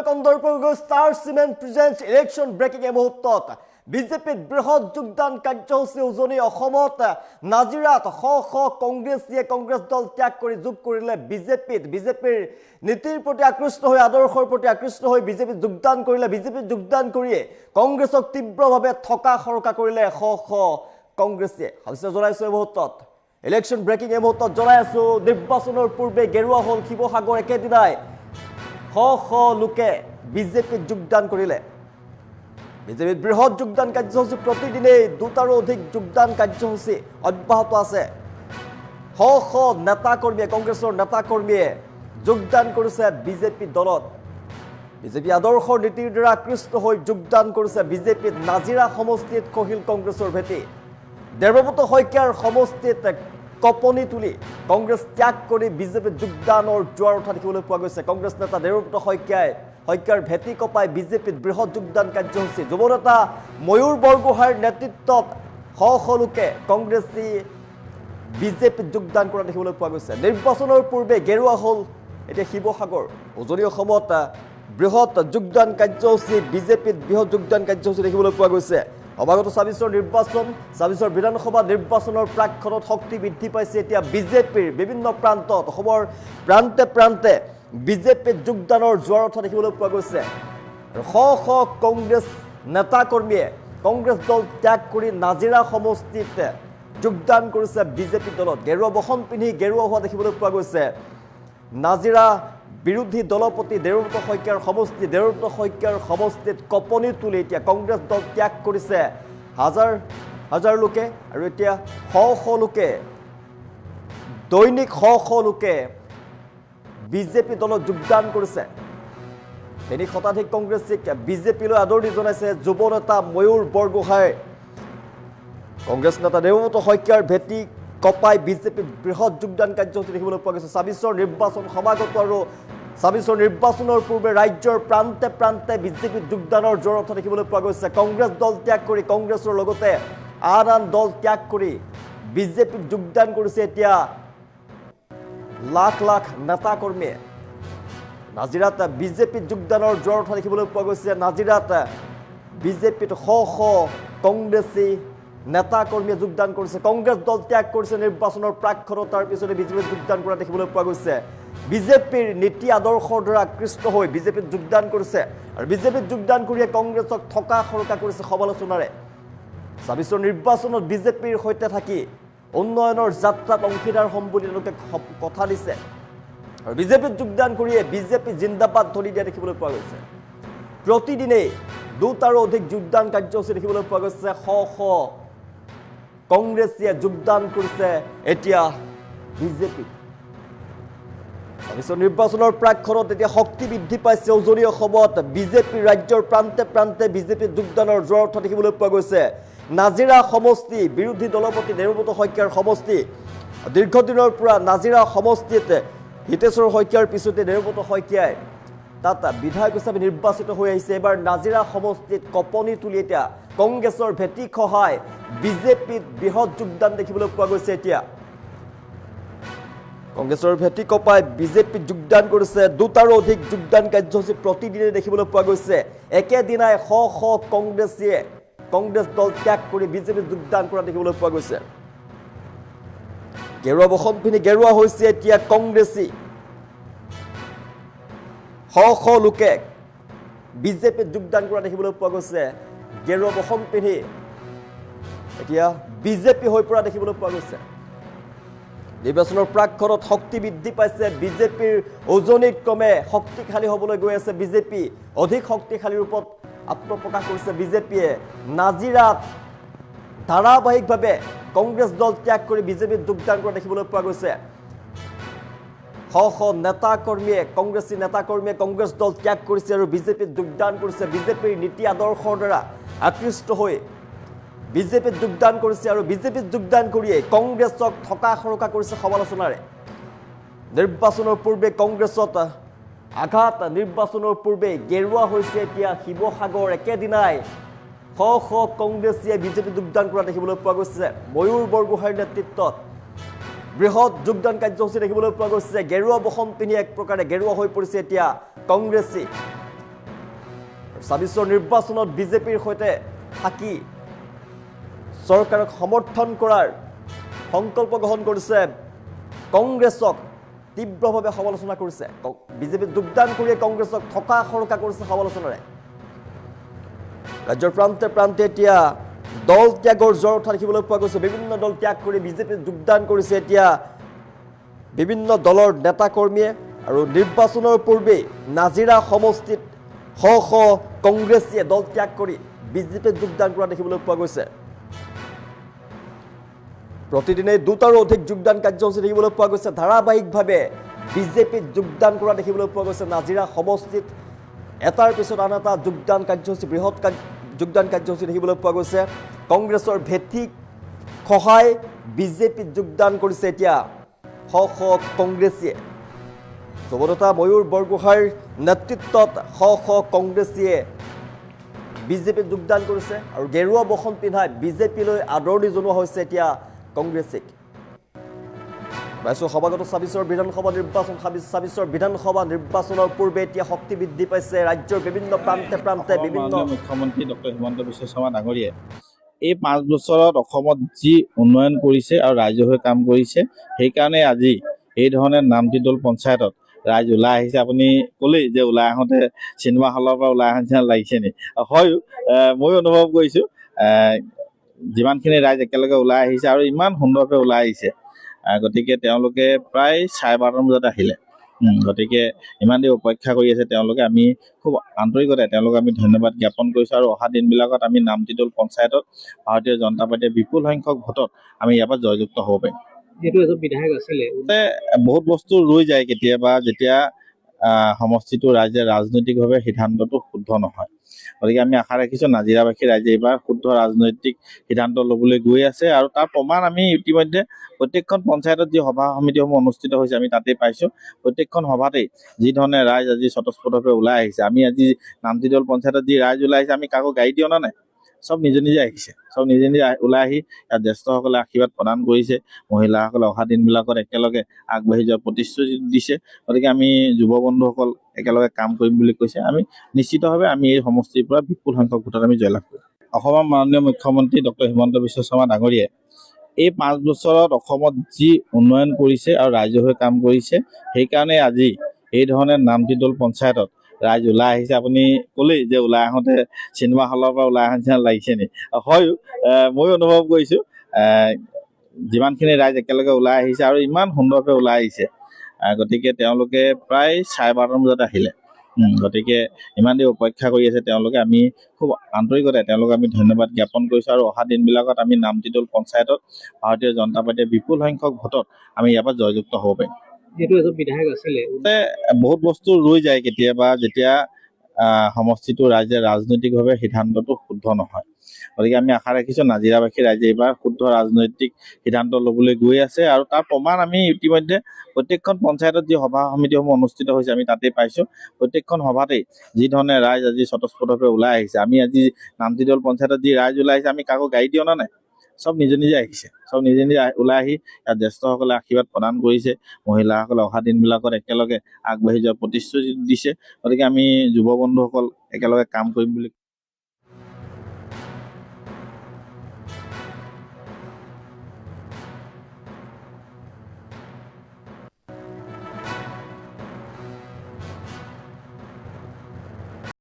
কন্দৰ্পগৈ Star Cement present election breaking এই মুহূৰ্তত বিজেপিত বৃহৎ যোগদান কাৰ্যসূচী উজনি অসমত নাজিৰাত শ শ কংগ্ৰেছীয়ে কংগ্ৰেছ দল ত্যাগ কৰি যোগ কৰিলে বিজেপিৰ নীতিৰ প্ৰতি আকৃষ্ট হৈ আদৰ্শৰ প্ৰতি আকৃষ্ট হৈ বিজেপিত যোগদান কৰিলে বিজেপিত যোগদান কৰিয়ে কংগ্ৰেছক তীব্ৰভাৱে ঠকা সৰকা কৰিলে শ শ কংগ্ৰেছীয়ে হাউচে জনাইছো এই মুহূৰ্তত ইলেকশ্যন ব্ৰেকিং এই মুহূৰ্তত জনাই আছো নিৰ্বাচনৰ পূৰ্বে গেৰুৱা হল শিৱসাগৰ একেদিনাই শ শ লোকে বিজেপিত যোগদান কৰিলে বিজেপিত বৃহৎ যোগদান কাৰ্যসূচী প্ৰতিদিনে দুটাৰো অধিক যোগদান কাৰ্যসূচী অব্যাহত আছে শ শ নেতা কৰ্মীয়ে কংগ্ৰেছৰ নেতা কৰ্মীয়ে যোগদান কৰিছে বিজেপি দলত বিজেপি আদৰ্শৰ নীতিৰ দ্বাৰা আকৃষ্ট হৈ যোগদান কৰিছে বিজেপিত নাজিৰা সমষ্টিত খহিল কংগ্ৰেছৰ ভেটি দেৱব্ৰত শইকীয়াৰ সমষ্টিত কপনি তুলি কংগ্ৰেছ ত্যাগ কৰি বিজেপিত যোগদানৰ জোৱাৰ উঠা দেখিবলৈ পোৱা গৈছে কংগ্ৰেছ নেতা দেৱব্ৰত শইকীয়াৰ ভেটি কপাই বিজেপিত বৃহৎ যোগদান কাৰ্যসূচী যুৱ নেতা ময়ূৰ বৰগোহাঁইৰ নেতৃত্বত শ শ লোকে কংগ্ৰেছী বিজেপিত যোগদান কৰা দেখিবলৈ পোৱা গৈছে নিৰ্বাচনৰ পূৰ্বে গেৰুৱা হল এতিয়া শিৱসাগৰ উজনি অসমত বৃহৎ যোগদান কাৰ্যসূচী বিজেপিত বৃহৎ যোগদান কাৰ্যসূচী দেখিবলৈ পোৱা গৈছে অবাগত ২৬ৰ বিধানসভা নিৰ্বাচনৰ প্ৰাক্ষণত শক্তি বৃদ্ধি পাইছে এতিয়া বিজেপিৰ বিভিন্ন প্ৰান্তত অসমৰ প্ৰান্তে প্ৰান্তে বিজেপিত যোগদানৰ জোৱাৰ উঠা দেখিবলৈ পোৱা গৈছে শ শ কংগ্ৰেছ নেতা কৰ্মীয়ে কংগ্ৰেছ দল ত্যাগ কৰি নাজিৰা সমষ্টিত যোগদান কৰিছে বিজেপি দলত গেৰুৱা বসন পিন্ধি গেৰুৱা হোৱা দেখিবলৈ পোৱা গৈছে নাজিৰা বিৰোধী দলপতি দেৱব্ৰত শইকীয়াৰ সমষ্টিত কপনি তুলি এতিয়া কংগ্ৰেছ দল ত্যাগ কৰিছে হাজাৰ হাজাৰ লোকে আৰু এতিয়া শ শ লোকে দৈনিক শ শ লোকে বিজেপি দলত যোগদান কৰিছে ৩ শতাধিক কংগ্ৰেছীক বিজেপিলৈ আদৰণি জনাইছে যুৱ নেতা ময়ূৰ বৰগোহাঁই কংগ্ৰেছ নেতা দেৱব্ৰত শইকীয়াৰ ভেটি কপাই বিজেপিত বৃহৎ যোগদান কাৰ্যসূচী দেখিবলৈ পোৱা গৈছে ২৬ৰ নিৰ্বাচন সমাগত আৰু ২৬ৰ নিৰ্বাচনৰ পূৰ্বে ৰাজ্যৰ প্ৰান্তে প্ৰান্তে বিজেপিত যোগদানৰ জোৱাৰ উঠা দেখিবলৈ পোৱা গৈছে কংগ্ৰেছ দল ত্যাগ কৰি কংগ্ৰেছৰ লগতে আন দল ত্যাগ কৰি বিজেপিত যোগদান কৰিছে এতিয়া লাখ লাখ নেতা কৰ্মীয়ে নাজিৰাত বিজেপিত যোগদানৰ জোৱাৰ উঠা দেখিবলৈ পোৱা গৈছে নাজিৰাত বিজেপিত শ শ কংগ্ৰেছী নেতা কৰ্মীয়ে যোগদান কৰিছে কংগ্ৰেছ দল ত্যাগ কৰিছে নিৰ্বাচনৰ প্ৰাক্ষণত তাৰ পিছতে বিজেপিত যোগদান কৰা দেখিবলৈ পোৱা গৈছে বিজেপিৰ নীতি আদৰ্শৰ দ্বাৰা আকৃষ্ট হৈ বিজেপিত যোগদান কৰিছে আৰু বিজেপিত যোগদান কৰিয়ে কংগ্ৰেছক ঠকা সৰকা কৰিছে সমালোচনাৰে ২৬ৰ নিৰ্বাচনত বিজেপিৰ সৈতে থাকি উন্নয়নৰ যাত্ৰাত অংশীদাৰ হ'ম বুলি তেওঁলোকে কথা দিছে আৰু বিজেপিত যোগদান কৰিয়ে বিজেপি জিন্দাবাদ ধ্বনি দিয়া দেখিবলৈ পোৱা গৈছে প্ৰতিদিনে দুটাৰো অধিক যোগদান কাৰ্যসূচী দেখিবলৈ পোৱা গৈছে শ শ কংগ্ৰেছীয়ে যোগদান কৰিছে এতিয়া বিজেপি ২৬ৰ নিৰ্বাচনৰ প্ৰাক্ষণত এতিয়া শক্তি বৃদ্ধি পাইছে উজনি অসমত বিজেপি ৰাজ্যৰ প্ৰান্তে প্ৰান্তে বিজেপিত যোগদানৰ জোৱাৰ উঠা দেখিবলৈ পোৱা গৈছে নাজিৰা সমষ্টি বিৰোধী দলপতি দেৱব্ৰত শইকীয়াৰ সমষ্টি দীৰ্ঘদিনৰ পৰা নাজিৰা সমষ্টিত হিতেশ্বৰ শইকীয়াৰ পিছতে দেৱব্ৰত শইকীয়াই তাত বিধায়ক হিচাপে নিৰ্বাচিত হৈ আহিছে এবাৰ নাজিৰা সমষ্টিত কপনি তুলি এতিয়া কংগ্ৰেছৰ ভেটি খহাই বিজেপিত বৃহৎ যোগদান দেখিবলৈ পোৱা গৈছে এতিয়া কংগ্ৰেছৰ ভেটি কপাই বিজেপিত যোগদান কৰিছে দুটাৰো অধিক যোগদান কাৰ্যসূচী প্ৰতিদিনে দেখিবলৈ পোৱা গৈছে একেদিনাই শ শ কংগ্ৰেছীয়ে কংগ্ৰেছ দল ত্যাগ কৰি বিজেপিত যোগদান কৰা দেখিবলৈ পোৱা গৈছে গেৰুৱা বসন পিন্ধি গেৰুৱা হৈছে এতিয়া কংগ্ৰেছী শ শ লোকে বিজেপিত যোগদান কৰা দেখিবলৈ পোৱা গৈছে গেৰুৱা বসন পিন্ধি এতিয়া বিজেপি হৈ পৰা দেখিবলৈ পোৱা গৈছে নিৰ্বাচনৰ প্ৰাক্ষণত শক্তি বৃদ্ধি পাইছে বিজেপিৰ উজনিত ক্ৰমে শক্তিশালী হ'বলৈ গৈ আছে বিজেপি অধিক শক্তিশালী ৰূপত আত্মপ্ৰকাশ কৰিছে বিজেপিয়ে নাজিৰাত ধাৰাবাহিকভাৱে কংগ্ৰেছ দল ত্যাগ কৰি বিজেপিত যোগদান কৰা দেখিবলৈ পোৱা গৈছে শ শ নেতা কৰ্মীয়ে কংগ্ৰেছী নেতা কৰ্মীয়ে কংগ্ৰেছ দল ত্যাগ কৰিছে আৰু বিজেপিত যোগদান কৰিছে বিজেপিৰ নীতি আদৰ্শৰ দ্বাৰা আকৃষ্ট হৈ বিজেপিত যোগদান কৰিছে আৰু বিজেপিত যোগদান কৰিয়ে কংগ্ৰেছক ঠকা সৰকা কৰিছে সমালোচনাৰে নিৰ্বাচনৰ পূৰ্বে কংগ্ৰেছত আঘাত নিৰ্বাচনৰ পূৰ্বে গেৰুৱা হৈছে এতিয়া শিৱসাগৰ একেদিনাই শ শ কংগ্ৰেছীয়ে বিজেপিত যোগদান কৰা দেখিবলৈ পোৱা গৈছে ময়ূৰ বৰগোহাঁইৰ নেতৃত্বত বৃহৎ যোগদান কাৰ্যসূচী দেখিবলৈ পোৱা গৈছে গেৰুৱা বসন পিন্ধি এক প্ৰকাৰে গেৰুৱা হৈ পৰিছে এতিয়া কংগ্ৰেছী ছাব্বিছৰ নিৰ্বাচনত বিজেপিৰ সৈতে থাকি চৰকাৰক সমৰ্থন কৰাৰ সংকল্প গ্ৰহণ কৰিছে কংগ্ৰেছক তীব্ৰভাৱে সমালোচনা কৰিছে বিজেপিত যোগদান কৰিয়ে কংগ্ৰেছক থকা সৰকা কৰিছে সমালোচনাৰে ৰাজ্যৰ প্ৰান্তে প্ৰান্তে এতিয়া দল ত্যাগৰ জ্বৰ উঠা দেখিবলৈ পোৱা গৈছে বিভিন্ন দল ত্যাগ কৰি বিজেপিত যোগদান কৰিছে এতিয়া বিভিন্ন দলৰ নেতা কৰ্মীয়ে আৰু নিৰ্বাচনৰ পূৰ্বে নাজিৰা সমষ্টিত শ শ কংগ্ৰেছীয়ে দল ত্যাগ কৰি বিজেপিত যোগদান কৰা দেখিবলৈ পোৱা গৈছে প্ৰতিদিনে দুটাৰো অধিক যোগদান কাৰ্যসূচী দেখিবলৈ পোৱা গৈছে ধাৰাবাহিকভাৱে বিজেপিত যোগদান কৰা দেখিবলৈ পোৱা গৈছে নাজিৰা সমষ্টিত এটাৰ পিছত আন এটা যোগদান কাৰ্যসূচী বৃহৎ যোগদান কাৰ্যসূচী দেখিবলৈ পোৱা গৈছে কংগ্ৰেছৰ ভেটি সহায় বিজেপিত যোগদান কৰিছে এতিয়া শ শ কংগ্ৰেছীয়ে সুব্ৰতা ময়ূৰ বৰগোহাঁইৰ নেতৃত্বত শ শ কংগ্ৰেছীয়ে বিজেপিত যোগদান কৰিছে আৰু গেৰুৱা বসন পিন্ধাই বিজেপিলৈ আদৰণি জনোৱা হৈছে এতিয়া কংগ্ৰেছীক সভাগত ছাব্বিছৰ বিধানসভা নিৰ্বাচনৰ পূৰ্বে এতিয়া শক্তি বৃদ্ধি পাইছে ৰাজ্যৰ বিভিন্ন প্ৰান্তে প্ৰান্তে বিভিন্ন মুখ্যমন্ত্ৰী ডক্টৰ হিমন্ত বিশ্ব শৰ্মা ডাঙৰীয়াই এই 5 বছৰত অসমত যি উন্নয়ন কৰিছে আৰু ৰাইজৰ হৈ কাম কৰিছে সেইকাৰণে আজি এই ধৰণে নামতিদল পঞ্চায়তত ৰাইজ ওলাই আহিছে আপুনি ক'লেই যে ওলাই আহোঁতে চিনেমা হলৰ পৰা ওলাই অহা নিচিনা লাগিছে নি হয় ময়ো অনুভৱ কৰিছোঁ যিমানখিনি ৰাইজ একেলগে ওলাই আহিছে আৰু ইমান সুন্দৰকৈ ওলাই আহিছে গতিকে তেওঁলোকে প্ৰায় 12:30 বজাত আহিলে গতিকে ইমান দেৰি অপেক্ষা কৰি আছে তেওঁলোকে আমি খুব আন্তৰিকতাৰে তেওঁলোকক আমি ধন্যবাদ জ্ঞাপন কৰিছোঁ আৰু অহা দিনবিলাকত আমি নামতিদল পঞ্চায়তত ভাৰতীয় জনতা পাৰ্টীয়ে বিপুল সংখ্যক ভোটত আমি ইয়াৰ পৰা জয়যুক্ত হ'ব পাৰিম যেটো এজন বিধায়ক আছিলে বহুত বস্তু ৰৈ যায় কেতিয়াবা যেতিয়া সমষ্টিটো ৰাইজে ৰাজনৈতিকভাৱে সিদ্ধান্তটো শুদ্ধ নহয় গতিকে আমি আশা ৰাখিছোঁ নাজিৰাবাসী ৰাইজে এইবাৰ শুদ্ধ ৰাজনৈতিক সিদ্ধান্ত ল'বলৈ গৈ আছে আৰু তাৰ প্ৰমাণ আমি ইতিমধ্যে প্ৰত্যেকখন পঞ্চায়তত যি সভা সমিতিসমূহ অনুষ্ঠিত হৈছে আমি তাতেই পাইছোঁ প্ৰত্যেকখন সভাতেই যি ধৰণে ৰাইজ আজি স্বতঃস্ফূৰ্তভাৱে ওলাই আহিছে আমি আজি নামতিদল পঞ্চায়তত যি ৰাইজ ওলাই আহিছে আমি কাকো গাড়ী দি অনা নাই সব নিজে নিজে আহিছে সব নিজে নিজে ওলাই আহি ইয়াত জ্যেষ্ঠসকলে আশীৰ্বাদ প্ৰদান কৰিছে মহিলাসকলে অহা দিনবিলাকত একেলগে আগবাঢ়ি যোৱাৰ প্ৰতিশ্ৰুতি দিছে গতিকে আমি যুৱ বন্ধুসকল একেলগে কাম কৰিম বুলি কৈছে আমি নিশ্চিতভাৱে আমি এই সমষ্টিৰ পৰা বিপুল সংখ্যক ভোটত আমি জয়লাভ কৰিম অসমৰ মাননীয় মুখ্যমন্ত্ৰী ডক্টৰ হিমন্ত বিশ্ব শৰ্মা ডাঙৰীয়াই এই 5 বছৰত অসমত যি উন্নয়ন কৰিছে আৰু ৰাইজৰ হৈ কাম কৰিছে সেইকাৰণে আজি এই ধৰণে নামতিদল পঞ্চায়তত ৰাইজ ওলাই আহিছে আপুনি ক'লেই যে ওলাই আহোঁতে চিনেমা হলৰ পৰা ওলাই অহা নিচিনা লাগিছে নি হয় ময়ো অনুভৱ কৰিছোঁ যিমানখিনি ৰাইজ একেলগে ওলাই আহিছে আৰু ইমান সুন্দৰকৈ ওলাই আহিছে গতিকে তেওঁলোকে প্ৰায় 12:30 বজাত আহিলে গতিকে ইমান দেৰি অপেক্ষা কৰি আছে তেওঁলোকে আমি খুব আন্তৰিকতাৰে তেওঁলোকক আমি ধন্যবাদ জ্ঞাপন কৰিছোঁ আৰু অহা দিনবিলাকত আমি নামতিদল পঞ্চায়তত ভাৰতীয় জনতা পাৰ্টীয়ে বিপুল সংখ্যক ভোটত আমি ইয়াৰ পৰা জয়যুক্ত হ'ব পাৰিম যেটো এজন বিধায়ক আছিলে বহুত বস্তু ৰৈ যায় কেতিয়াবা যেতিয়া সমষ্টিটো ৰাইজে ৰাজনৈতিকভাৱে সিদ্ধান্তটো শুদ্ধ নহয় গতিকে আমি আশা ৰাখিছোঁ নাজিৰাবাসী ৰাইজে এইবাৰ শুদ্ধ ৰাজনৈতিক সিদ্ধান্ত ল'বলৈ গৈ আছে আৰু তাৰ প্ৰমাণ আমি ইতিমধ্যে প্ৰত্যেকখন পঞ্চায়তত যি সভা সমিতিসমূহ অনুষ্ঠিত হৈছে আমি তাতেই পাইছোঁ প্ৰত্যেকখন সভাতেই যি ধৰণে ৰাইজ আজি স্বতঃস্ফূৰ্তভাৱে ওলাই আহিছে আমি আজি নামতিদল পঞ্চায়তত যি ৰাইজ ওলাই আহিছে আমি কাকো গাড়ী দি অনা নাই সব নিজে নিজে আহিছে সব নিজে নিজে ওলাই আহি ইয়াত জ্যেষ্ঠসকলে আশীৰ্বাদ প্ৰদান কৰিছে মহিলাসকলে অহা দিনবিলাকত একেলগে আগবাঢ়ি যোৱাৰ প্ৰতিশ্ৰুতি দিছে গতিকে আমি যুৱ বন্ধুসকল একেলগে কাম কৰিম বুলি